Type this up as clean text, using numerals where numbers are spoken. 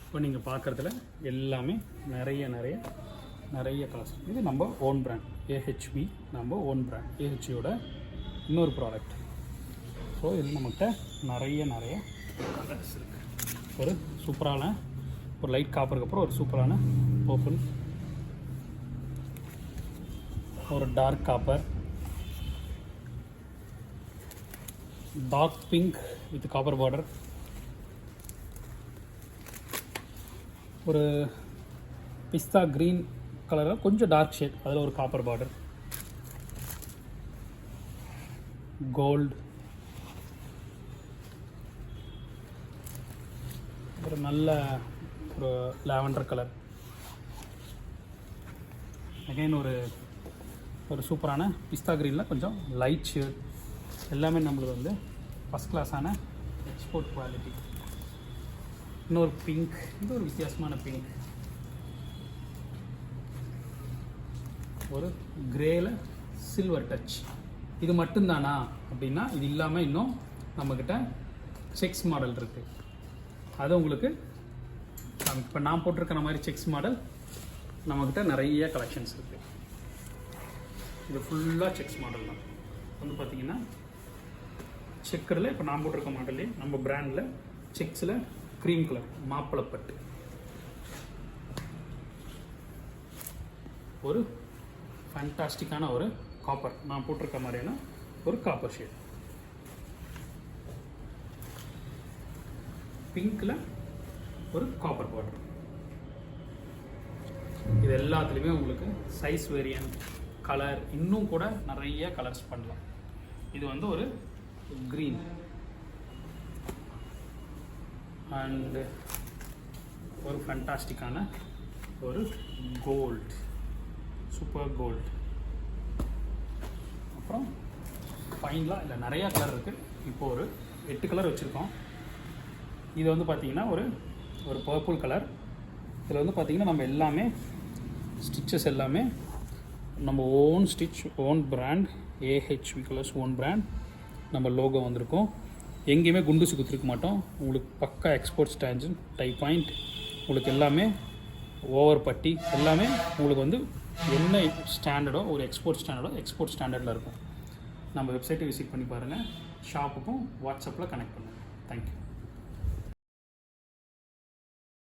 இப்போ நீங்கள் பார்க்குறதுல எல்லாமே நிறைய கலர்ஸ். இது நம்ம ஓன் பிராண்ட் ஏஹெச்பி, நம்ம ஓன் பிராண்ட் ஏஹெச்பியோட இன்னொரு ப்ராடக்ட். ஸோ இது நம்மகிட்ட நிறைய கலர்ஸ் இருக்குது. ஒரு சூப்பரான ஒரு லைட் காப்பருக்கு அப்புறம் ஒரு சூப்பரான பர்பிள், ஒரு dark copper, dark pink with copper border, ஒரு பிஸ்தா க்ரீன் கலரில் கொஞ்சம் டார்க் ஷேட், அதில் ஒரு காப்பர் பார்டர், கோல்டு, ஒரு நல்ல ஒரு லாவெண்டர் கலர், அகைன் ஒரு சூப்பரான பிஸ்தா க்ரீனில் கொஞ்சம் லைட் ஷேட். எல்லாமே நம்மளுக்கு வந்து ஃபஸ்ட் கிளாஸான எக்ஸ்போர்ட் குவாலிட்டி. இன்னொரு பிங்க், இது ஒரு வித்தியாசமான பிங்க், ஒரு கிரேல சில்வர் டச். இது மட்டும்தானா அப்படின்னா இது இல்லாமல் இன்னும் நம்மக்கிட்ட செக்ஸ் மாடல் இருக்குது. அது உங்களுக்கு இப்போ நான் போட்டிருக்கிற மாதிரி செக்ஸ் மாடல் நம்மக்கிட்ட நிறைய கலெக்ஷன்ஸ் இருக்குது. இது ஃபுல்லாக செக்ஸ் மாடல் தான். வந்து பார்த்திங்கன்னா செக்கரில் இப்போ நான் போட்டிருக்க மாடல்லே நம்ம பிராண்டில் செக்ஸில் க்ரீம் கலர் மாப்பிளப்பட்டு, ஒரு ஃபேண்டாஸ்டிக்கான ஒரு காப்பர், நான் போட்டிருக்க மாதிரியான ஒரு காப்பர் ஷேட், பிங்க்கில் ஒரு காப்பர் பார்டர். இது எல்லாத்துலேயுமே உங்களுக்கு சைஸ் வேரியன்ட், கலர், இன்னும் கூட நிறைய கலர்ஸ் பண்ணலாம். இது வந்து ஒரு க்ரீன் அண்டு ஒரு ஃபேண்டாஸ்டிக்கான ஒரு கோல்டு, சூப்பர் கோல்டு. அப்புறம் ஃபைனலாக இல்லை நிறையா கலர் இருக்குது. இப்போது ஒரு 8 கலர் வச்சுருக்கோம். இது வந்து பார்த்திங்கன்னா ஒரு பர்பிள் கலர். இதில் வந்து பார்த்திங்கன்னா நம்ம எல்லாமே ஸ்டிச்சஸ் எல்லாமே நம்ம own stitch, own brand AHV colours, own brand. நம்ம லோகோ வந்திருக்கோம். எங்கேயுமே குண்டுசி குத்திருக்க மாட்டோம். உங்களுக்கு பக்கா எக்ஸ்போர்ட் ஸ்டாண்ட்ஸ், டை பாயிண்ட், உங்களுக்கு எல்லாமே ஓவர் பட்டி, எல்லாமே உங்களுக்கு வந்து என்ன ஸ்டாண்டர்டோ ஒரு எக்ஸ்போர்ட் ஸ்டாண்டர்டில் இருக்கும். நம்ம வெப்சைட்டை விசிட் பண்ணி பாருங்கள். ஷாப்புக்கும் வாட்ஸ்அப்பில் கனெக்ட் பண்ணுங்கள். தேங்க்யூ.